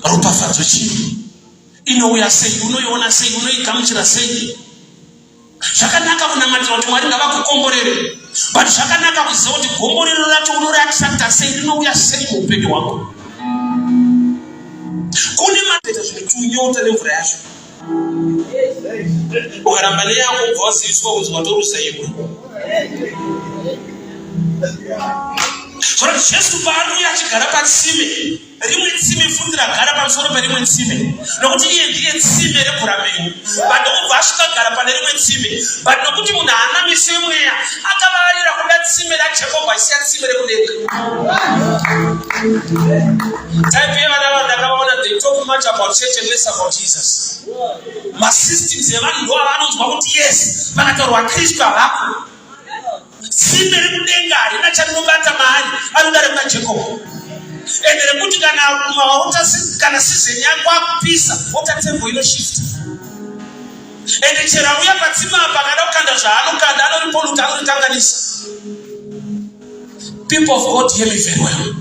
ropafadzo chii inouya sei, unoiona sei, unoigamuchira sei. Zvakanaka kunamatira kuti Mwari ngavakukomborere, but zvakanaka kuziva kuti gomborero racho unoreaccepta sei, rinouya sei muupenyu hwako. Kune mateta zvinotunyota nemvura yacho. Ukaramba neyako ubva waziviswa kunzi watorusa imwe. Zvoti Jesu paanouya achigara patsime, rimwe tsime futi ragara pamusoro perimwe tsime, nokuti iye ndiye tsime reBhuramenyu. But obva asvika agara pane rimwe tsime, but nokuti munhu haana meso emweya, akavarira kuda tsime raJehovha asiya tsime rekudenga. Type yevana vanhu ndakavaona, they talk much about church and less about Jesus. Masystems evanhu ndo avanonzwa kuti yes, vakataurwa Kristu havako. Tsime rekudenga harina charinobata maari, anoda rekuna Jacob. Ende rekuti kana season yako akupisa, water table inoshifta. Ende chero auya patsime apa akada kukanda zvaanokanda, anoriponuta, anorikanganisa. People of God hear me very well.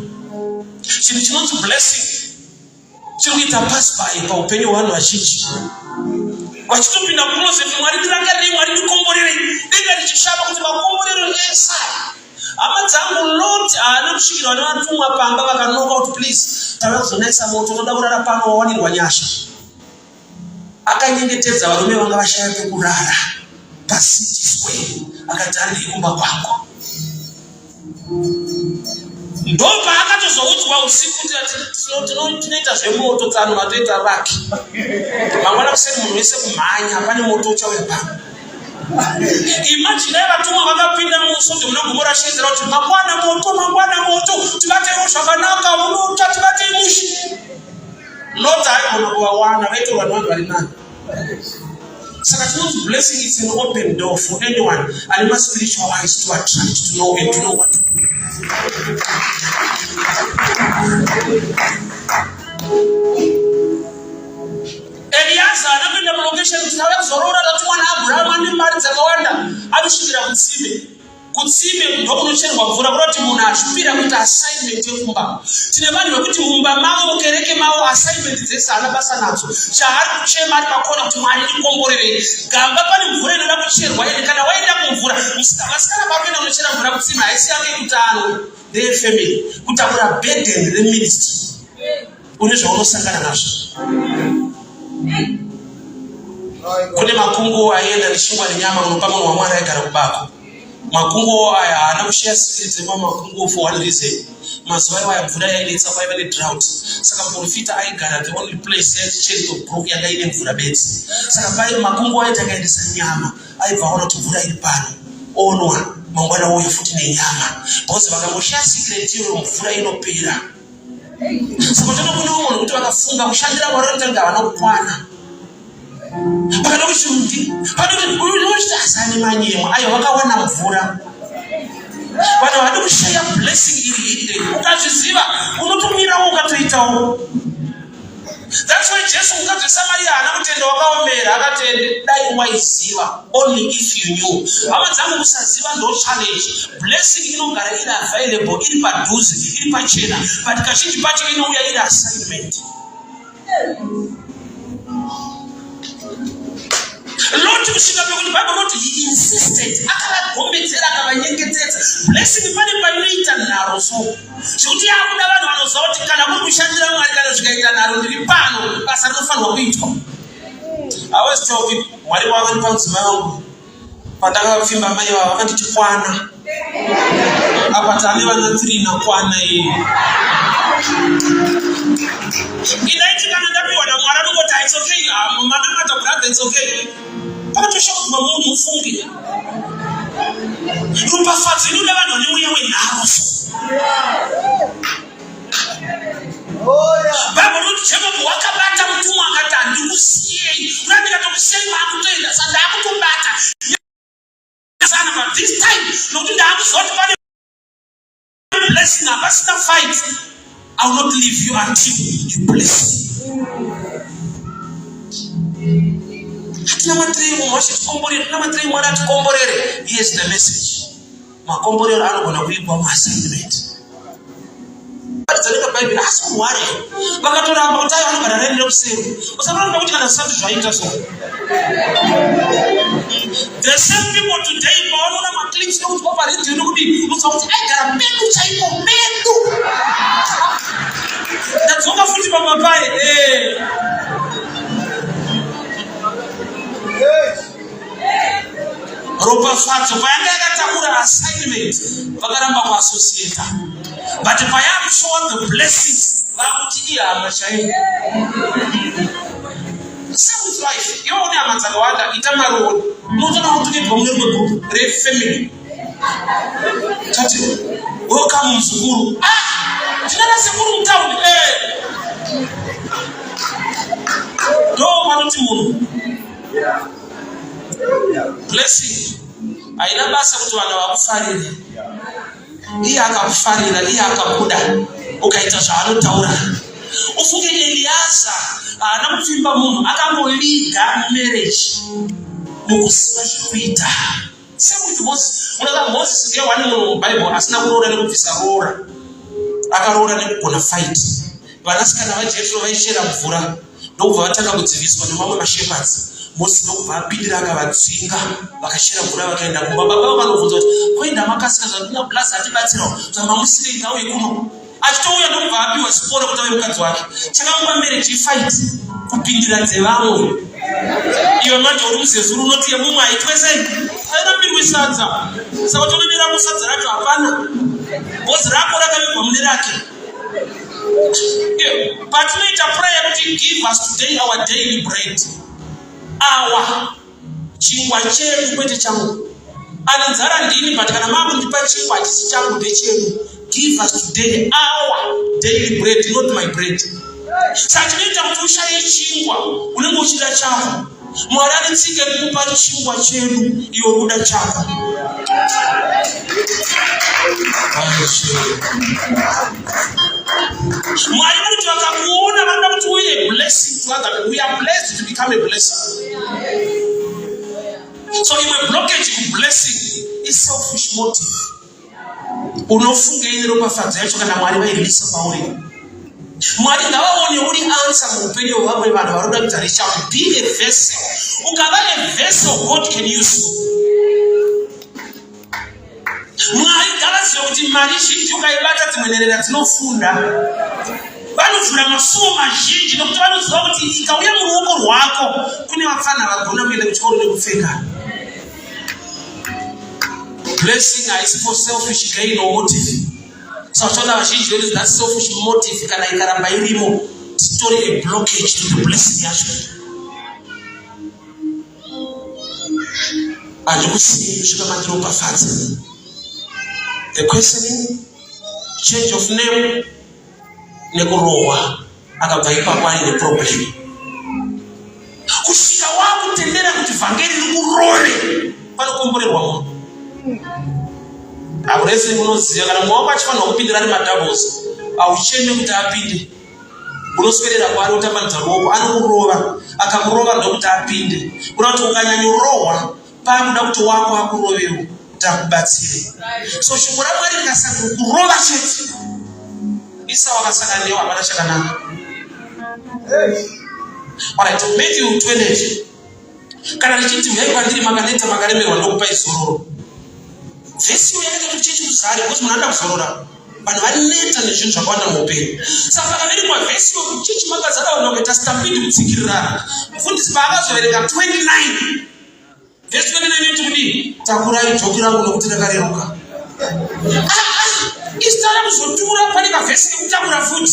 Chinhu chinonzi blessing chiri kuita pass by paupenyu hwavanhu vazhinji. Vachitopinda mucloset, Mwari ndirangarei, Mwari ndikomborerei, denga richishava kuti makomborero esai. Hama dzangu Lot haana kusvikirwa nevatumwa pamba vakanoka kuti please tava kuzonaisa moto, unoda kurara pano wawanirwa nyasha. Akanyengetedza varume vanga vashaya pekurara paCity Square, akati handiri kumba kwako. Ndopa akatozoudzwa usiku kuti tinoita zvemoto tsano matoita vake. Mangwana kuseri munhu wese kumhanya, pane moto uchauya pano. Imagine vatumwa vakapinda musoto munogomora shedzera kuti mangwana moto, tivateiwo zvakanaka, unotsva tivatei mushi. Lot haigona kuvawana, vaitorwa nevanhu vari nani. Saka tinonzi blessing is an open door for anyone ane spiritual eyes to attract, to know and to know what to do. Eliasa anapinda mulocation kuti tauya kuzorora tatumwa naAbhurahama ane mari dzakawanda, anosvikira kutsime ndokunocherwa mvura, kuti munhu ashupira kuita assignment yekumba. Tine vanhu vekuti mumba mavo, mukereke mavo, assignment dzese haana basa nadzo. Chaari kuchema ari pakona kuti Mwari ndikomborerei. Gamba pane mvura inoda kucherwa ende kana waenda kumvura, vasikana pakuenda kunochera mvura kutsime haisi yake kutano their family, kutakura burden reministry. Une zvaunosangana nazvo. Kune makungu aienda richingwa nenyama unopa munhu waMwari aigara kubako. Makungu aya haana kushiya secret makungu for one reason. Mazuva iwaya mvura yainetsa, kwaiva nedrought. Saka muprofita aigara the only place yachurch of Brook yanga ine mvura bedzi. Saka pai makungu aiti akaendesa nyama, aibva aona kuti mvura iri pano, onwa mangwana uya futi nenyama. Because vakangoshiya secret iyo mvura inopera. Saka tinokuona munhu kuti vakafunga kushandira Mwari vanotanga havana kukwana. Pakada kuchiundi, unochiti asane manyemwa, ayo vakawana mvura. Vanhu vada kushaya blessing iri hidden. Ukazviziva, unotomirawo ukatoitawo. That's why Jesu mukadzi Samaria haana kutenda wakaomera, akati dai waiziva, only if you knew. Hama dzangu kusaziva ndo challenge. Blessing inogara iri available, iri padhuze, iri pachena, but kazhinji pacho inouya iri assignment. Lot kusvika pekuti Bible noti he insisted, akavagombedzera akavanyengetedza. Blessing pane painoita nharo so. Zvekuti yakuda vanhu vanoziva kuti kana kuri kushandira Mwari, kana zvikaita nharo ndiri pano, basa rinofanirwa kuitwa. I always tell people, Mwari wavani pamudzimai wangu, pandakapfimba mai vava vakanditi kwana. Apa tane vana 3 nakwana iye. Inaiti kana ndapiwa naMwari anongoti it's okay, manamata brother, it's okay. Pakatoshoka kuti munhu ufunge. Rupafadzo inoda vanhu vane mweya wenharo so. Bible noti Jacob wakabata mutumwa akati handikusiyei, kuti ndikatokusiyei maakutoenda, saka ndakutobata. But this time, nokuti ndakuziva kuti pane blessing, hapasina fight. I will not leave you until you bless me. Hatina matrei mwashi tukomborere, hatina matrei Mwari atikomborere. Here's the message. Makomborero anogona kuibwa mu assignment. dzaneka Bible asikuware vakatoramba kuti vanogara rende kuseri usafanira kuti kana satu zvaita so. The same people today vaona maclips nokuti paparedio nokuti unoziva kuti aigara medu chaipo medu ndadzoka futi papapai ropafadzo payanga yakatakura assignment vakaramba kuassociata, but payamshowa the blessings vakuti ihama chaipo. Same with life. Iwe une hama dzakawanda ita maroni unotoona kuti pamwe group refamily tati welcome muzukuru tinana sekuru mtown ndo vanoti munhu blessing haina basa kuti vanhu vakufarira. Iye akakufarira, iye akakuda ukaita zvaanotaura. Ufunge Eliaza haana kupfimba munhu akangoliga marriage mukusiva zvekuita. Same with Moses. Unoziva Moses ndiye wani munhu muBible asina kuroora nekubvisa roora, akaroora nekugona fight. Vanasikana vaJethro vaichera mvura ndokubva vatanga kudziviswa nemamwe mashepherds. Moses ndokubva apindira akavadzinga vakachera mvura vakaenda kumba. Baba vanobvunza kuti koenda makasika zvakuna blaza atibatsirawo kuti mamusire ngauye kuno. Achitouya ndokubva apiwa siporo kuti ave mukadzi wake. Chakamupa marriage fight kupindira dzevamwe. Iwe manje uri muzezuru unoti yemumwe haitwe sei? Hairambirwi sadza. Saka utonomira kusadza racho hapana. Bhozi rako rakavigwa mune rake. Patinoita prayer kuti give us today our daily bread. Awa chingwa chedu kwete changu. Ana nzara ndini but kana makundipa chingwa chisi changu ndechenu. Give us today our daily bread, not my bread. Saka chinoita kuti ushaye chingwa unenge uchida chako. Mwari anetsike kukupa chingwa chedu iwe uda chako. Mwari kuti vakakuona vanoda kuti uye blessing to others. We are blessed to become a blessing. So if a blockage to blessing is selfish motive. Unofunga ine ropafadzo yacho kana Mwari vairisa pauri. Mwari ngavaone uri answer muupenyu hwavamwe vanhu varoda kuita reach. Be a vessel. Ukava a vessel God can use you. Mwari ngavazive kuti mari zhinji ukaibata dzimwe nherera dzinofunda. Vanovhura masuo mazhinji nokuti vanoziva kuti ikauya muruoko rwako kune vafana vagona kuenda kuchikoro nekupfeka. Blessing is for selfish gain or motive. So vazhinji vedu that selfish motive kana ikaramba irimo titori a blockage to the blessing yacho. Handikusiyi kusvika mandiropafadza. The questioning, change of name, nekurohwa akabva ipapo aine problem. Kusvika wakutendera kuti vhangeri rikuroore panokomborerwa munhu. Akurese unoziva kana mwaoko achifanira kupindira ari madoubles aucheme kuti apinde. Unoswedera kwaari utambanidza ruoko anokurova akakurova ndokuti apinde. Kuda kuti ukanyanyorohwa pakuda kuti wako akurovewo kuti akubatsire. So shoko raMwari rikasanga kurova chete Isa wakasanga newo hapana chakanaka. Alright, Matthew 20. Kana richiti uyai kwandiri makaneta makaremerwa ndokupa izororo. Vhesi yakati kuti chechikuzari because munhu anoda kuzorora. Vanhu vaneta nezvinhu zvakawanda muupenyu. Saka pakaverengwa vhesi yokuti chechimakazara vanhu vakaita stampede kutsikirirana. Mufundisi paakazoverenga 29. Vhesi 29 iti kudii? Takurai joki rangu nokuti rakareruka. Isitara kuzotura pane kavhesi kekutakura futi.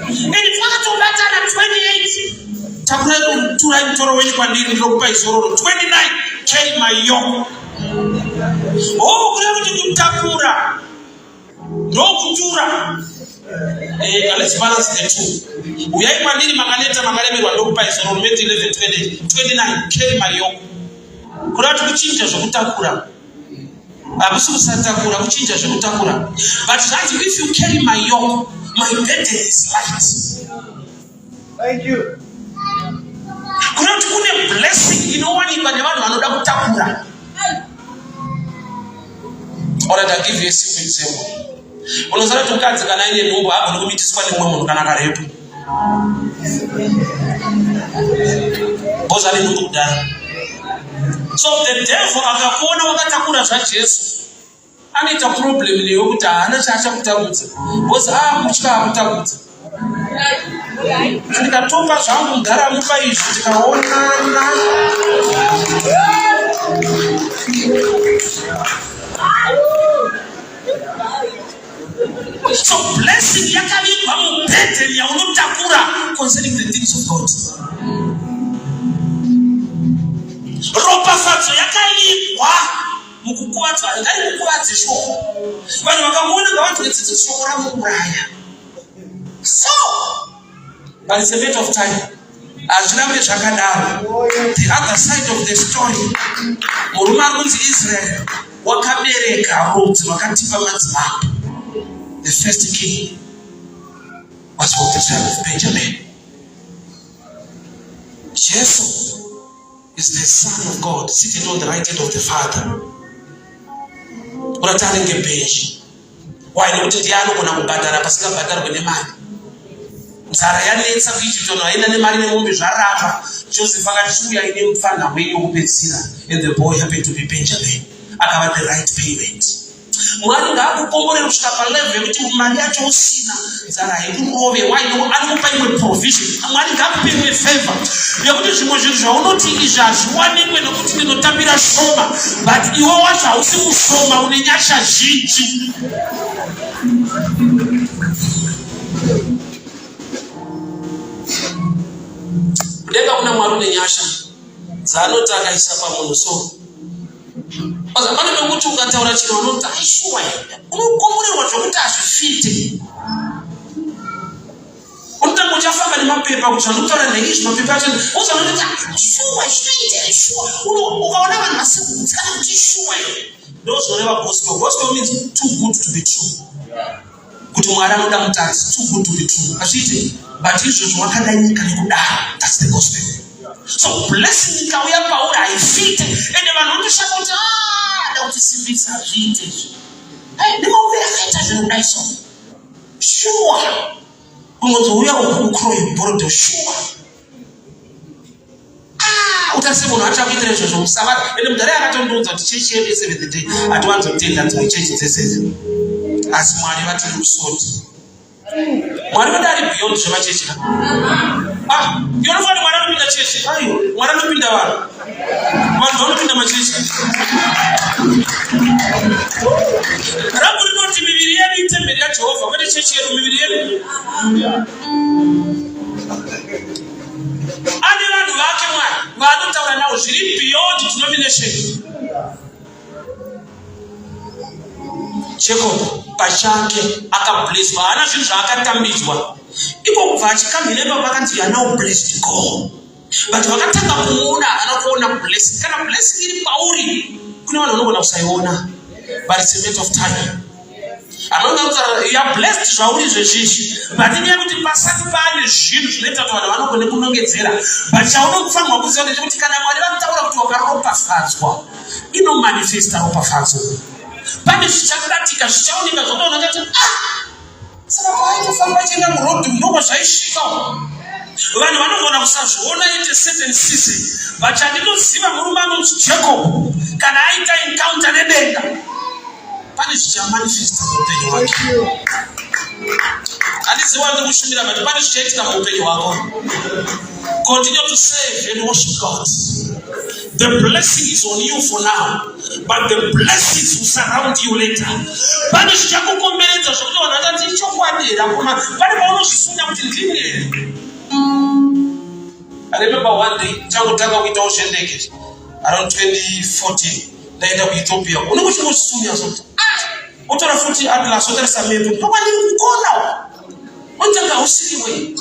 Ende pakatobatana 28. Takurai mutoro wenyu kwandiri ndinokupa izororo. 29. Carry my yoke. Oh, kureva kuti kutakura ndokutura. Let's balance the two. Uyai kwandiri makaneta makaremerwa ndokupa izororo. Matthew 11:20. 29. Carry my yoke. Kureva kuti kuchinja zvokutakura. Akusi kusatakura kuchinja zvokutakura. But that if you carry my yoke, my burden is light. Thank you. Kureva kuti kune blessing inowanikwa nevanhu vanoda kutakura. Alright, I'll give you a simple example. Unozara tukadzi kana ine nhumbu hapo nokumitiswa nemwe munhu kana karepo. Boza nenhumbu kudara. So the devil akakuona wakatakura zvaJesu. Anoita problem neyo kuti haana chaachakutambudza. Boza kutya hakutakudza. Ndikatopa zvangu mugara mupa izvi tikaonana. So blessing yakavigwa mubhedheni yaunotakura concerning the things of God. Ropafadzo yakavigwa mukukuvadzwa, ngari mukuvadze shoko. Vanhu vakamuona ngavanhu vedzidze shoko ramuuraya. So, but it's a matter of time. Azvirambe zvakadaro. The other side of the story, murume anonzi Israel wakabereka rudzi rwakatipa madzimambo. The first king was from the tribe of Benjamin. Jesus is the Son of God sitting on the right hand of the Father. Unatarenge benchi. Why not ndiano kuna kubhadhara pasingabhadharwe nemari. Nzara yanetsa kuIjipto haina nemari nemombe zvaramba. Joseph akachiuya ine mufana wenyu wokupedzisira, and the boy happened to be Benjamin. Akava the right payment. Mwari ngaakukomborera kusvika palevel yekuti mari yacho usina, nzara haikurove, waino anokupa imwe provision. Mwari ngaakupe imwe favor yekuti zvimwe zvinhu zvaunoti izvi hazviwanikwe nokuti ndinotambira shoma, but iwe wacho hausi kushoma, une nyasha zhinji. Kudenga kuna Mwari une nyasha dzaanoti akaisa pamunhu. So pane nokuti ukataura chinhu unoti aishuwa unokomborerwa zvokuti hazvifite. Unotanga uchafamba nemapepa kuti zvandikutaura neizvi mapepa acho uzanoti shuwa zvinoita shuwa. Ukaona vanhu vasikugutsikana kuti shuwa ndozvoreva gospel. Gospel means too good to be true. Kuti Mwari anoda mutadzi, too good to be true. Azviite, but izvozvo wakadai nyika nekudaro. That's the gospel. So blessing ikauya pauri haifite, ende vanhu vanotoshaga kuti ndautisimbisa hazviite izvi. Ndimauve akaita zvinodai so. Shuwa. Unozouya ukroyi borodo shuwa. Utase munhu achakuitira izvozvo musavata. Ende mudhari akatondiudza kuti chechi yedu yeSeventh Day hatiwanzotenda dzimwe chechi dzese. Asi Mwari vatiri kusoti. Mwari vedu ari beyond zvemachechi ka. Yonofana Mwari anopinda chechi. Aiyo, Mwari anopinda vanhu. Vanhu vanopinda machechi. Rabu rinoti miviri yedu itemberi yaJehovha, kwete chechi yedu miviri yedu. Ane vanhu vake Mwari vaanotaura navo zviri beyond denomination. Jacob pachake akablesswa, haana zvinhu zvaakatambidzwa. Iko kubva achikamhine baba akanzi you are now blessed God. But vakatanga kumuona anakuona blessing. Kana blessing iri pauri, kune vanhu vanogona kusaiona. But it's a matter of time. Anonga kuti you are blessed zvauri zvezvizvi. But inyaya kuti pasati paane zvinhu zvinoita kuti vanhu vanogone kunongedzera. But chaunofanirwa kuziva ndechekuti kana Mwari vakutaura kuti wakaropafadzwa, inomanifesta ropafadzo. Pane zvichakudatika zvichaoneka zvotoona kuti saka paaitofamba achienda murodhi ndoko zvaisvika. Vanhu vanogona kusazviona ite certain season, but chandinoziva murume anonzi Jacob kana aita encounter nedenga pane zvichamanifesta muupenyu hwake. Handiziva ndikushumira, but pane zvichaitika muupenyu hwako. Continue to serve and worship God. The blessing is on you for now, but the blessings will surround you later. Pane zvichakukomberedza zvokuti vanhu vatati chokwadira koma pane paunozvisunga kuti ndine. I remember one day chakutanga kuita ushendeke around 2014 ndaenda kuEthiopia. Unenge uchingozvisunga zvokuti utora futi atlas wotarisa mepe pakwandiri kukona unotanga usiriwe.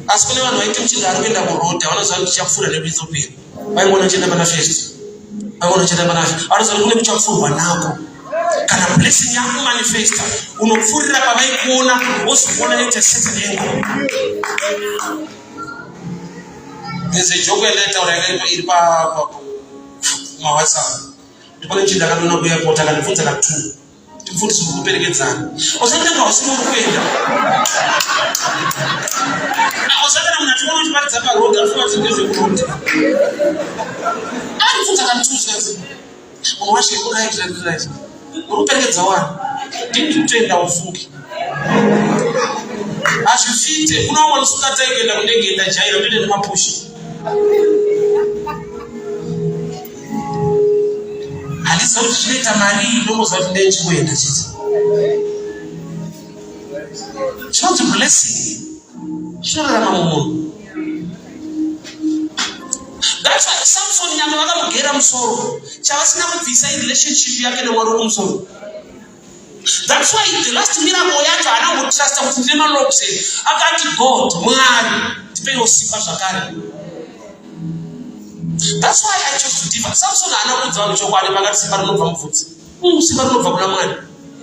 Asi kune vanhu vaite muchinda ari kuenda kurodha vanoziva kuti tichapfuura nekuEthiopia. Vaingona chienda pana first. Vaingona chienda pana first. Vanoziva kune kuchapfuurwa nako. Kana blessing yako manifesta, unopfuurira pavaikuona wozokuona ite certain angle. There's a joke I let out iri pa WhatsApp. Ndipane chinda kanona kuya kota kanifundza ka2 ndimfundise kuperekedzana usatanga usimo kuenda usatanga munatimono chiparidza paroad afuwa zingezve kuroad anifundza ka2 sasa unowashe right uruperekedza wana ndikutenda ufuki azvifite kuna umwe usingataikuenda kundege ndajaira ndine nemapushi handisa kuti chinoita mari inomoza kuti ndechikuenda chiti chinonzi blessing chinorarama mumunhu. That's why Samson nyama vakamugera musoro chavasina kubvisa relationship yake neMwari kumusoro. That's why the last miracle yacho anangotrasta kuti ndine malopse akati God Mwari ndipewo simba zvakare. That's why I chose to differ. Samson anakudza vanhu chokwadi pakati simba rinobva mubvudzi. Simba rinobva kuna Mwari.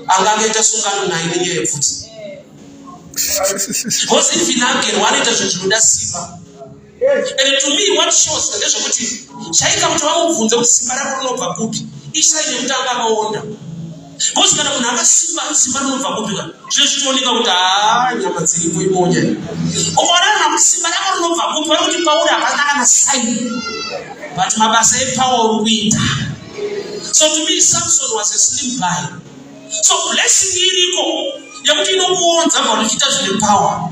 Anga akaita sungano naye nenyaya yebvudzi. Because if inagere wanoita zvinoda simba. And to me what shows ndezvekuti chaika kuti vamubvunze kuti simba rako rinobva kupi isaine kuti anga akaonda. Because kana munhu akasimba simba rinobva kupi ka zvinooneka kuti nyama dziripo imonya. Ukaona kuti simba rako rinobva kupi vanoti Paul hapana kana sign. But mabasa epower kuita. So to me Samson was a slim guy. So blessing iriko yakuti inokuonza kuti uchiita zvine power.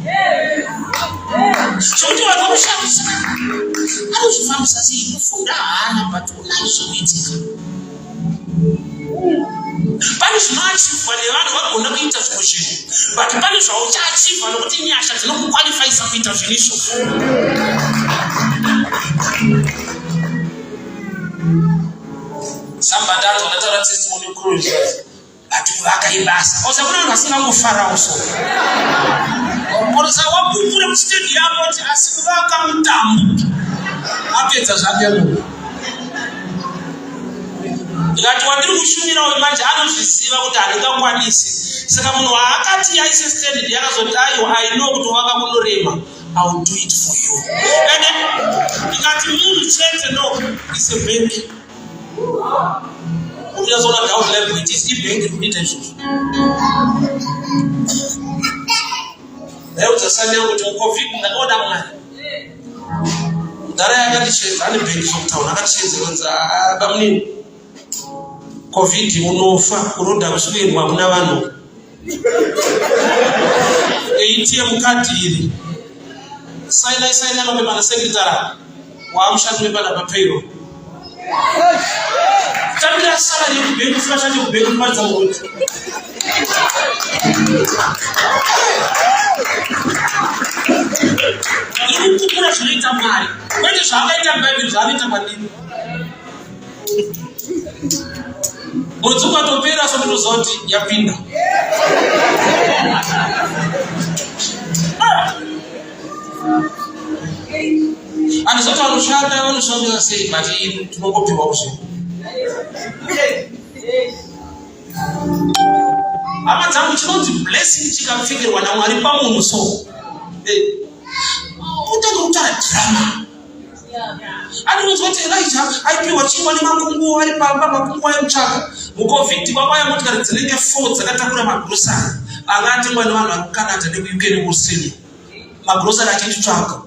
Choti vanhu vanoshamisa anozvifambisa sei kufunda haana but unaizvoitika. Pane zvinoachivhwa nevanhu vagona kuita zvimwe zvinhu but pane zvauchaachivhwa nokuti nyasha dzinokukwalifayisa kuita zvinhu izvozvo. Somebody else wanataura testimony kuru ati kuvaka ibasa osa kuna vanhu vasingangofarawo so poresa wapupura muchitendi yavo kuti asi kuvaka mutambo apedza zvake munhu. Ndikati wandiri kushumirawo manje anozviziva kuti handingakwanisi saka munhu haakati yaise stendi yakazoti aiwa I know kuti waka kunorema I will do it for you. And ndikati munhu chete no is a bank. Uyazoona down level it is bank kuita izvozvo. Leo utasanya kuti uCovid ndakaona Mwari. Ndara yakatichedza ane bank shoptown akatichedza kunzi bamunini Covid unofa unoda kuswirwa kuna vanhu. ATM kadi iri. Saina mapepa na secretary waamshatu mepanda pa payroll. Tabila salary kubenki flasha kubenki kumadza muti. Ndikukura zvinoita Mwari. Kwete zvakaita Bible zvakaita madini. Mudzuka topera so ndozoti yapinda. Anizoti vanoshanda sei but tinongopiwa kuzvinhu. Hama dzangu chinonzi blessing chikapfekerwa naMwari pamunhu so utange kutaura drama. Anonzwa kuti Elijah aipiwa chingwa nemakungu ari pamba makungu ayemutsvaka muCovid kwakauya motikari dzinenge 4 dzakatakura magrosari angati mwana vanhu vari kuCanada nekuUK nekuAustralia magrosari achitutsvaka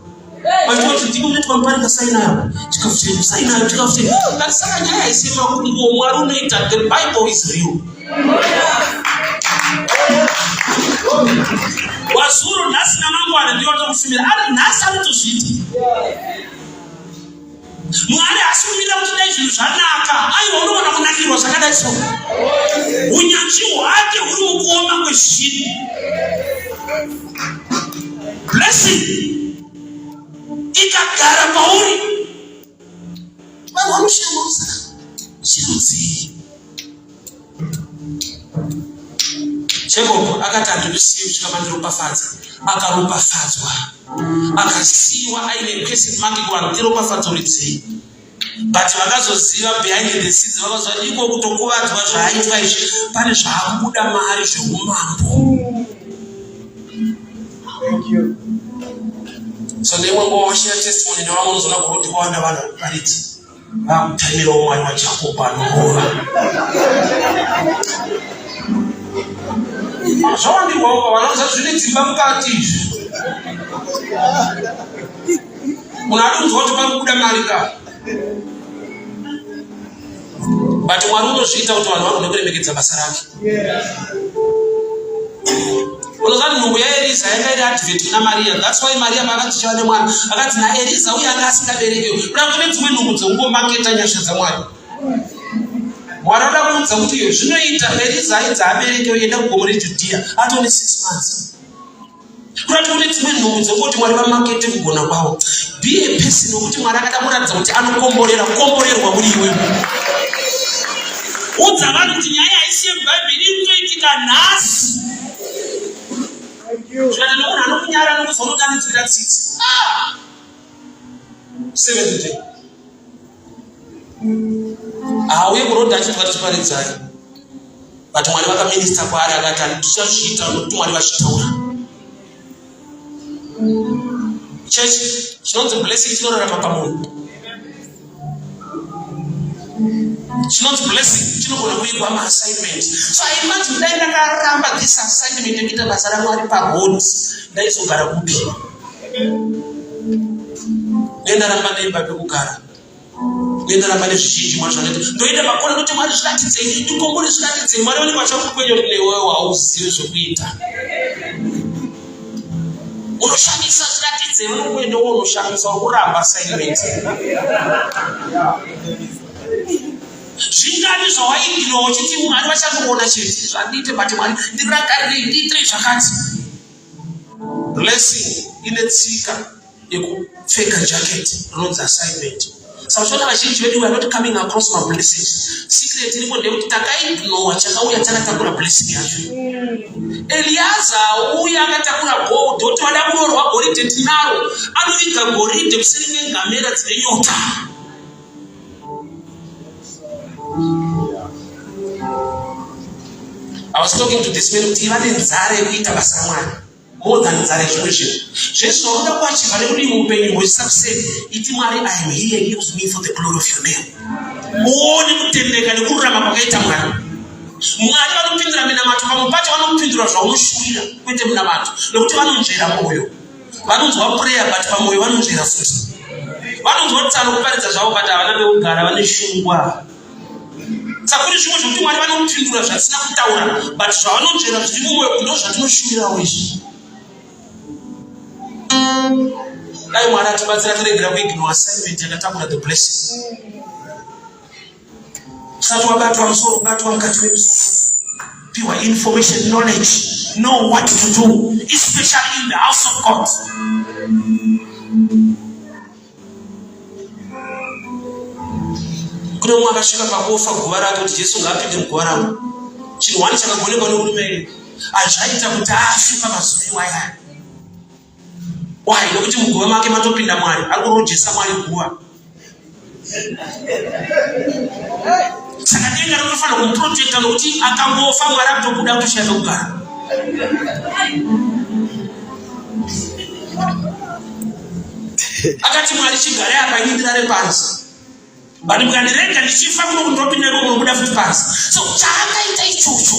vachitoti ndiko kuti kwamuparika sainayo chikafu chenyu sainayo chikafu chenyu ngati saka nyaya isi makungu Mwari unoita. The Bible is real. Wazuru nhasi namangwana ndiyo tokufumira ari nhasi anotozviti Mwari asumira kuti dai zvinhu zvanaka aiwa unoona kunakirwa zvakadai so unyanzvi hwake huri mukuoma kwezvinhu. Blessing ikagara pauri vanhu vanoshamusa chirudzii. Jacob akati handikusiye kusvika pandiropafadza akaropafadzwa akasiyiwa aine question mark kuvanhu tiropafadzo ridzei. But vakazoziva behind the scenes vakazva iko kutokuvadzwa zvaaitwa izvi pane zvaakubuda mari zveumambo. Thank you. So nemwe washare testimony nevamwe unozoona kuti kwawanda vanhu paridzi Tamira omwana wa Jacob anoba. Zondi wao wanaanza kuzitimba mkati. Unadunza watu kwa kuda malika. But mwaruno shita watu wanawako ndio nimekita basaraki. Unazani Mungu ya Elisa yakaenda activate na Maria. That's why Maria bakati chwane mwana. Akati na Elisa uya akasika berekeo. Kuna tumwe Mungu ngo market anyasha za mwana. Mwana kunza kuti yo zvinoita Elisa ainza aberekeo yenda kugomore Judea. Ati only 6 months. Kuna tumwe Mungu kuti mwari va market kugona kwawo. Be a person ukuthi mwari akadamuradza kuti komborerwa muri iwe. Udza vanhu kuti nyaya haisi yeBhaibheri inoitika nhasi. Zvakati nomunhu anokunyara nokuzonokanidzira tsitsi. 7th day. Auye kurodha achitwa tichiparidzai. But Mwari vakaminista kwaari akati tichazviita nokuti Mwari vachitaura. Church, chinonzi blessing chinorarama pamunhu. Chinonzi blessing chinogona kuigwa ma-assignment. So I imagine dai ndakaramba this assignment ekuita basa raMwari paroad ndaizogara kupi? Ndaramba neimba pekugara. Ndaramba nezvizhinji Mwari zvanoita. Ndoita makona kuti Mwari zviratidzei, ndikombore zviratidzei. Mwari vanenge vachakukwenyo newewo hauzivi zvekuita. Unoshamisa zviratidzei, unokwenda unoshamisa kuramba assignment. Zvingani zvawaigiro uchiti Mwari vachakuona chete zvandite but Mwari ndirakarire ndiitire zvakati. Blessing ine tsika yekupfeka jacket rinonzi assignment. Saka chona vazhinji vedu we are not coming across my blessings. Secret iripo ndekuti takaignore chakauya chakatakura blessing yacho. Eliaza uya akatakura gold oti vada kunorwa goridhe tinaro anoviga goridhe kuseri kwengamera dzine nyota. I was talking to this man kuti vane nzara yekuita basa raMwari more than nzara yezvimwe. Zvese unoda kuachiva nekudii muupenyu hwesuccess iti Mwari I am here, use me for the glory of your name. Uone kutendeka nekururama kwakaita Mwari. Mwari vanopindura minamato pamwe pacho vanopindura zvaunoshuvira kwete minamato nekuti vanonzvera mwoyo. Vanonzwa prayer but pamwoyo vanonzvera futi. Vanonzwa kuti anokuparidza zvavo but havana pekugara vane shungwa. Sakuri zvimwe zvokuti Mwari vanopindura zvatisina kutaura but zvavanonzvera zviri mumwoyo ndo zvatinoshuwirawo izvi. Dai Mwari atibatsira taregera kuignore assignment yakatakura the blessing. Usati wabatwa musoro, batwa mukati memusoro. Piwa information, knowledge, know what to do, especially in the house of God. Kuna mwana akasvika pakufa guva rake kuti Jesu ngaapinde muguva rangu. Chinhu wani chakagonekwa nemurume azvaita kuti afe pamazuva iwaya. Why? Nokuti muguva make matopinda Mwari, ari kurojesa Mwari guva. Saka denga rinofanira kumuprotecta nokuti akangofa Mwari akutobuda kutoshaya pekugara. Akati Mwari chigare apa ini ndirare pansi. Bani mukandirega ndichifa kuno kundopinda imo munobuda futi pansi. So chaakaita ichocho.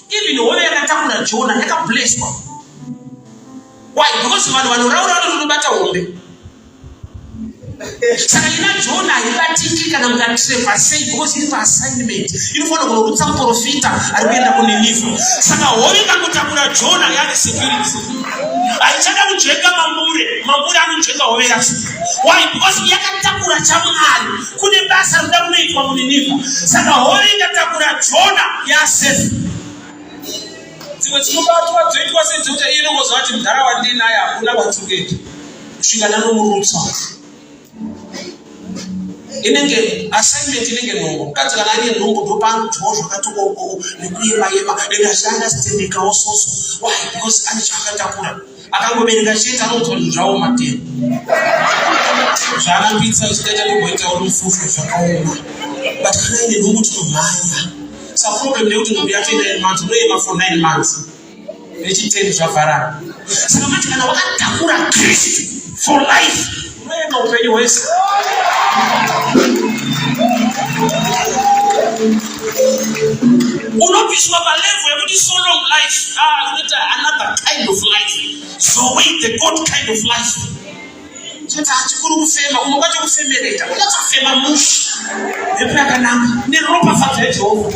Even hove yakatakura Jona yakablesswa. Why? Because vanhu vanoraura vanobata hombe. Saka ina Jona haibatiki kana mukatrepa sei because iri paassignment. Inofanira kunorutsa muprofita ari kuenda kuNineveh. Saka hove ikagotakura Jona yane security. Haichada kujeka mambure anojeka hove yacho. Why? Because yakatakura chaMwari. Kune basa rinoda kunoitwa kuNineveh. Saka hove ikatakura Jona yasafe. Dzimwe dzinobatwa dzoitwa sedzekuti iye inongozva kuti mudhara wandinaye hakuna kwatungeti kusvikana nomurutsa. Inenge assignment inenge nhongo. Mukadzi kana ane nhongo ndopa anotiwo zvakatoko nekuyema and achiandastendekawo soso. Why? Because ane chaakatakura. Akangobereka chete anonzwa zvinhu zvawo matema. Zvaanambitsa zvichaita nomboitawo rufufu zvakaoma. But kana ine nhongo tinomhanya. So problem ndekuti ndombi yacho 9 months unoema for 9 months. Nechiteni zvavharana. Saka mati kana wakatakura Kristu for life unoema upenyu hwese. fundiswa pa level yekuti so long life another kind of life. So wait, the God kind of life. Cheta chikuru kufema umokacho kufemereta unatafema mushi epaka nanga ni ropa fatete ovo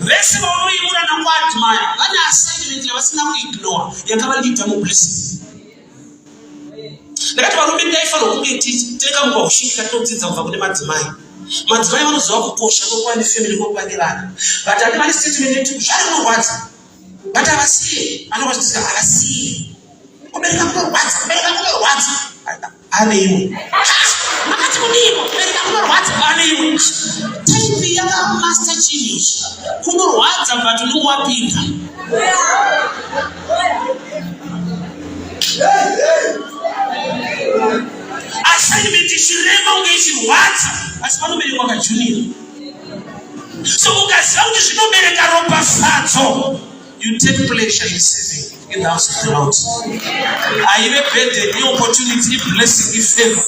vese vanoimura nakwati maya vane assignment yavasina kuignore yakavalita mublessing ndakati varume ndaifanira kunge titenga nguva ushingika todzidza kubva kune madzimai vanoziva kukosha kwokuva nefamily kwokwanirana but ane vane statement yekuti zvarinorwadza but havasiye anovatidza havasiye kubereka kunorwadza ane imwe makati kudimo kubereka kunorwadza ane imwe type yakamaster genius kunorwadza but unenge wapinda assignment ichirema unge ichirwadza asi panoberekwa kajunior so ukaziva kuti zvinobereka ropa fadzo you take pleasure in saving in the house of the Lord. I even better the opportunity, blessing, favor.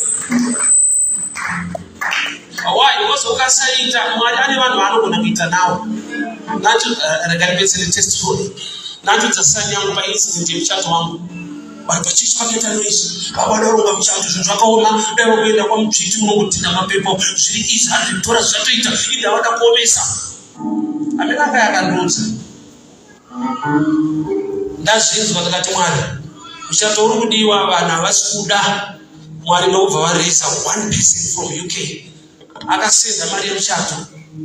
Why? Because Okasaita, anyone who knows it now. Not regarding the testimony. Not to the sun young by incident in Chatwam. But the chief market is our own church. Dracoma, they will be the one to know to people. She is having to us in the other comesa. I mean, I can do ndazvinzwa takati Mwari muchato uri kudiwa vanhu havasikuda Mwari ndobva vareisa 1 person from UK akasenda mari yemuchato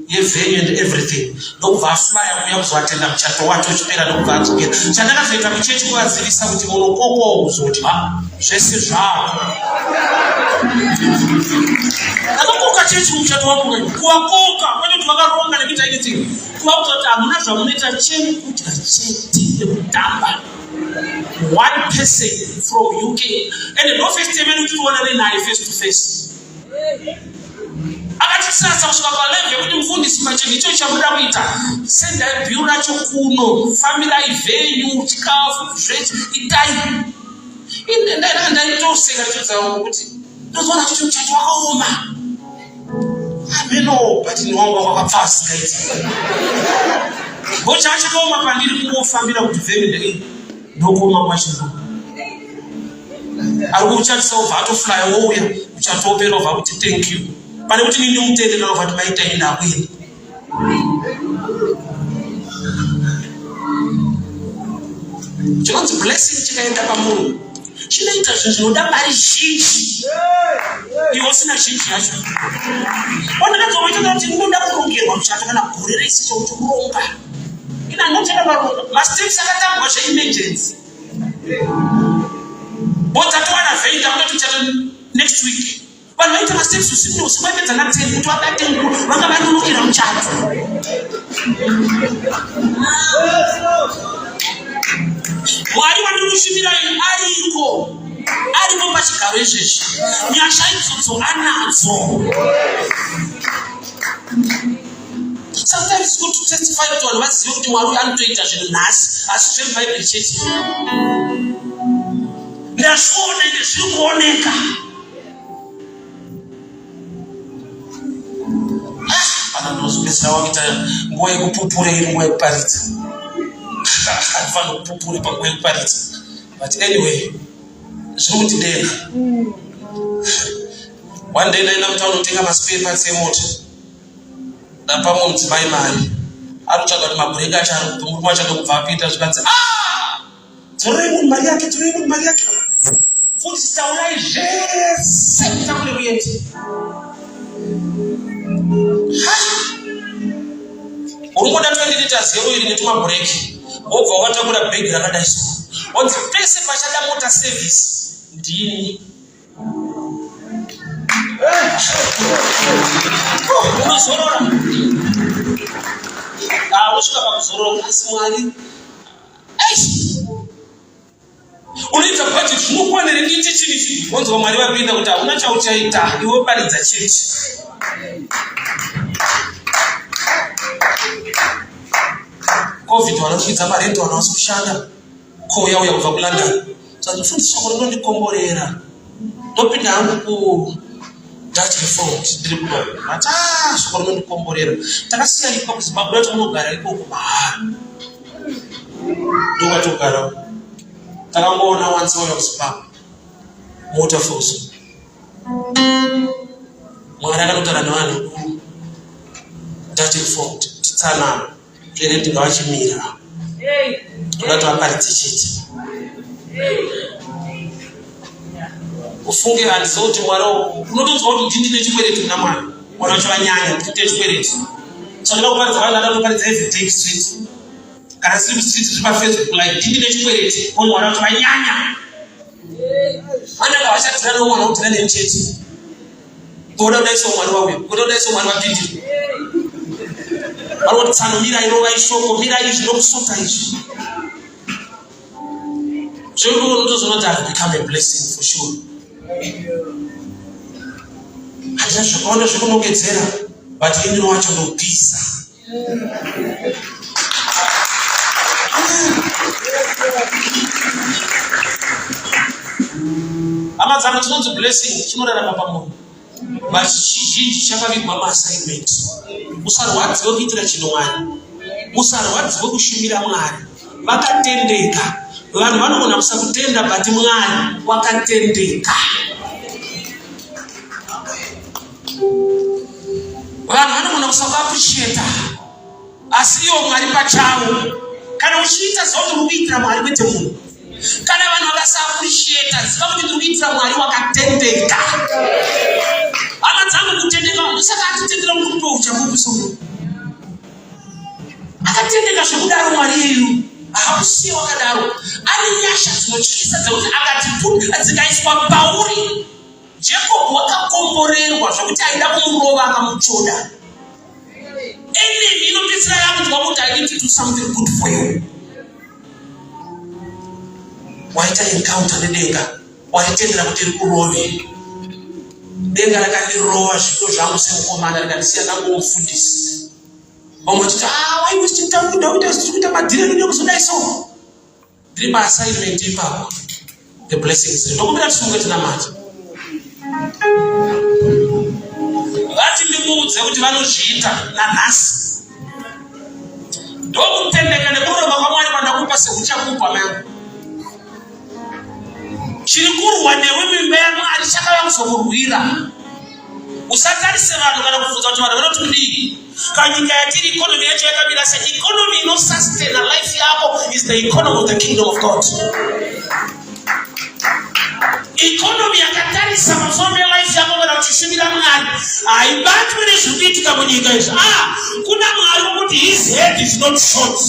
yevenue and everything ndobva aflya kuuya kuzoatenda muchato wacho uchipera ndobva adzokera chandakazoita muchechi kuvazivisa kuti munokoko kuzodya zvese zvavo akakoka chechi muchato wako kuvakoka kwete kuti vakaronga nekuita anything kuvaudza kuti hamuna zvamunoita chenu kudya chete nekutamba 1 person from UK and no first time uchitoonane naye face to face akati sasa kusvika paleve kuti mufundisi macheni icho chamuda kuita sendai bhiu racho kuno famirai venyu chikafu zvechi itai ndaitoseka ndichodzawo kuti ndozoona kuti muchato wakaoma ameno but niwangu wakapfasingaiti bocha chakaoma pandiri kungofambira kuti venyu ndokuoma kwachino ari kuchatisa ubva atoflya wouya uchatopera ubva kuti thank you pane kuti nini mutendera ubva kuti maita ini akwini chinonzi blessing chikaenda pamunhu chinoita zvinhu zvinoda mari zhinji iwe usina zhinji yacho ondakadzomaita kuti ndinoda kurongerwa muchato kana gore rese chauti kuronga ina ndotenda varonga masteps akatambwa zveemergency bodzatowana venda kutoti chato next week vanhu vaita masteps usiku usimaipedza na 10 kuti vakatengu vanga vanonokera muchato Mwari wandiri kushumirayi ariko pachigaro izvezvi nyasha idzodzo anadzo. Sometimes good to testify kuti vanhu vazive kuti Mwari anotoita zvinhu nhasi asi zveBhaibheri chete ndazviona ende zviri kuoneka. Pana ndozopedzera wakuita nguva yekupupura iri nguva yekuparidza hatifanira kupupura panguva yekuparidza but anyway zviri kutidenga. One day ndaenda mutauni kutenga maspare parts emota ndapamwe mudzimai mari ari kutsvaga kuti mabhureki acho ari kubva murume achada kubva apita zvikanzi dzororei munhu mari yake mufundisi taurai zvese takure kuyendi uringoda 20 liters yeoiri netumabhureki wobva watakura bhegi rakadai so onzi pese pachada mota service ndini unozorora usvika pakuzorora asi Mwari unoita budget zvinokwanire ndiite chini wanzi vaMwari vapinda kuti hauna chauchaita iwe paridza chechi. COVID wanakwidza marento wanawasi kushanda kouya uya kubva kuLondon saka fundiswa kuti ndondikomborera ndopinda hangu That reformed dribble. But so come to Comborero. Takasi alikuwa kuzibabu watu mnogara alikuwa kubahari. Duka tukara. Takambona wansi wao kuzibabu. Motor force. Mwana utaranoani. That reformed. Titana. Kirenti ngawachimira. Tulatu akali tichiti. Ufunge hali zote mwaro unotonzwa kuti ndine chikwereti kuna mwana mwana wacho vanyanya kuti chikwereti so ndina kuparidza vana vanoparidza every day street kana siri street zviri paFacebook like ndine chikwereti ko mwana wacho vanyanya vanenge vachadzira nomwana kuti ndine chete ngoda kudaiso mwana wawe ngoda kudaiso mwana wapindi vari kuti tsano mira inova ishoko mira izvi nokusota izvi zvekuti unotozona kuti have become a blessing for sure. Hata zvakaona zvekunongedzera but indiro wacho ndopisa. Amadzana tinonzi blessing chinorarama pamunhu but chizhinji chakavigwa maassignment. Usarwadziwe kuitira chino Mwari, usarwadziwe kushumira Mwari. Vakatendeka vanhu vanogona kusakutenda but Mwari wakatendeka. Vanhu vanogona kusakuappreciate asi iwo Mwari pachawo kana uchiita zvokuti uri kuitira Mwari kwete munhu. Kana vanhu vakasaappreciate ziva kuti uri kuitira Mwari wakatendeka. Hama dzangu kutendeka ndosaka atitendera murume uchamupiso munhu akatendeka zvekudaro Mwari yeyu. Hakusiya wakadaro ane nyasha dzinotyisa dzekuti akati dzikaiswa pauri Jacob wakakomborerwa zvokuti aida kumurova akamutsvoda. Enemy inopedzisira yakudzwa kuti I need to do something good for you. Waita encounter nedenga waitendera kuti rikurove. Denga rakandirova zviko zvangu semukomana rikandisiya ndangomufundisi. Vamwe vachiti waimutitamunda kuita madhireni nekuzodaiso. Ndiri paassignment ipapo. The blessings. Ndokumbira tisunge tina mati. Vati ndimuudze kuti vanozviita nanhasi. Ndokutendeka nekurova kwaMwari kwandakupa sekuchakupa mangu. Chiri kurwa newe mimba yaMwari chakauya kuzokurwira. Usatarise vanhu kana kubvunza kuti vanhu vanoti kudii. Kanyika yatiri economy yacho yakamira sei. Economy inosustain life yako is the economy of the kingdom of God. Economy yakatarisa pamusoro life yako kana uchishumira Mwari haibatwi nezviri kuitika munyika izvi. Kuna Mwari wokuti his head is not short.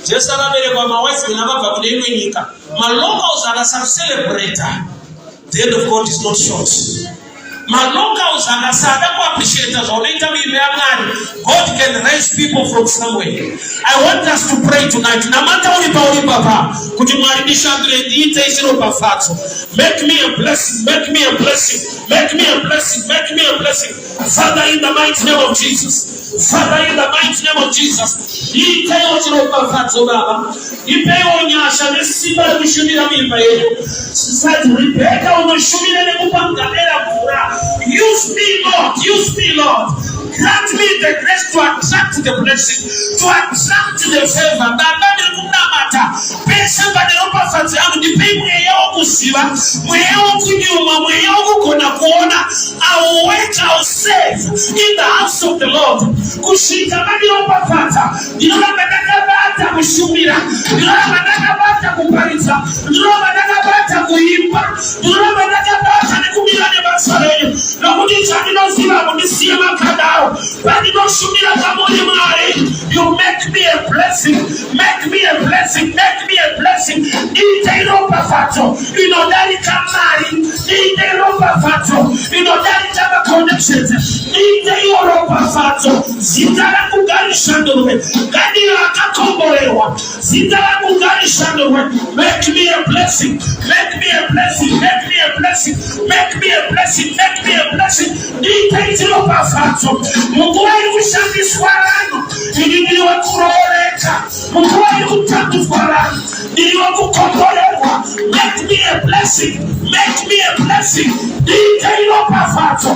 Jesu akaberekwa maWisemen akabva kune imwe nyika. Malocals akasakucelebrate. The end of God is not short. Malocals akasada kuappreciate zvaunoita muimba yaMwari. God can raise people from somewhere. I want us to pray tonight. Namata uri pauri papa kuti Mwari ndishandire ndiite chiropafadzo. Make me a blessing, make me a blessing, make me a blessing, make me a blessing. Father, in the mighty name of Jesus. Father, in the mighty name of Jesus. Iteyo chiropafadzo baba. Ipeyo nyasha nesimba rekushumira muimba yedu. Sisati Rebecca unoshumira nekupangamera mvura. Use me, Lord. Use me, Lord. Grant me the grace to attract the blessing, to attract the favor. Baba ndikunamata. Pesa baderopa fadzi yangu ndipe mweya wokuziva, mweya wokunyuma, mweya wokugona kuona. I will wait, I will save in the house of the Lord. Kusvika baderopa fadza. Ndinoramba ndakabata kushumira. Ndinoramba ndakabata kuparidza. Ndinoramba ndakabata kuimba. Ndinoramba ndakabata nekumira nebasa renyu. Nokuti chandinoziva kundisiye makadao. Pandinoshumira pamuri Mwari. You make me a blessing. Make me a blessing. Make me a blessing. Ite iropafadzo inodarika mari. Ite iropafadzo inodarika maconnections. Ite iropafadzo zita rangu ngarishandurwe. Ngandiro akakomborerwa. Zita rangu ngarishandurwe. Make me a blessing. Make me a blessing. Make me a blessing. Make me a blessing. Make me a blessing. Ite iropafadzo. Mungu wari kushandiswa rano. Ndiriwe kurooreka. Mungu wari kutambudzwa rano. Ndiriwe kukomborerwa. Make me a blessing. Make me a blessing. Detail pafato.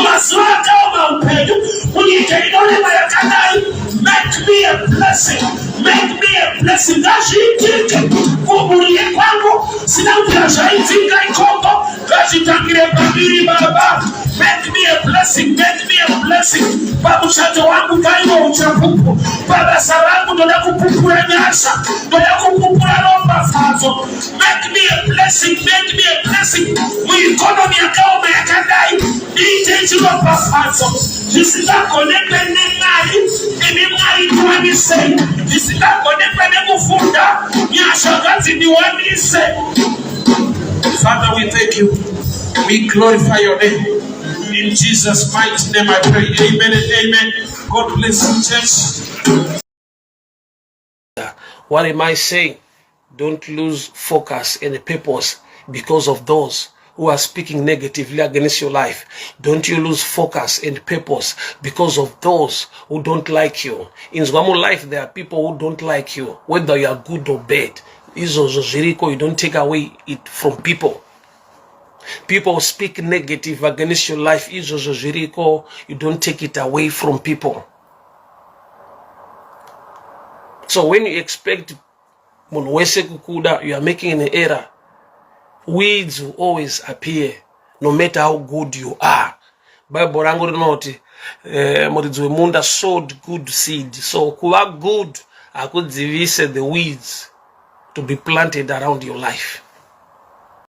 Maswaka maupedu. Unitailole mayakadai. Make me a blessing. Make me a blessing. Gashi itike. Kubulie kwangu. Sinampiasha itinga ikombo. Gashi tangire babiri baba. Make me a blessing. Make me a blessing. Babu shato wangu kaiwa uchapupu. Baba sarangu doda kupupura nyasha. Doda kupupura lomba fato. Make me a blessing. Make me a blessing. Economy account yakadai. Itejiwa pafato. Jisika konekwe nengai. Nimimai tuwani say. Jisika konekwe nemufunda. Nyashagazi niwani say. Father, we thank you. We glorify your name. In Jesus' mighty name I pray. Amen and amen. God bless you, church. What am I saying? Don't lose focus and purpose because of those who are speaking negatively against your life. Don't you lose focus and purpose because of those who don't like you. In Zwamu life, there are people who don't like you, whether you are good or bad. You don't take away it from people. People speak negative against your life. You don't take it away from people. So when you expect you are making an error, weeds will always appear, no matter how good you are. Bible rangu rinoti muridzwe munda sowed good seed. So kuva good akudzivise the weeds to be planted around your life.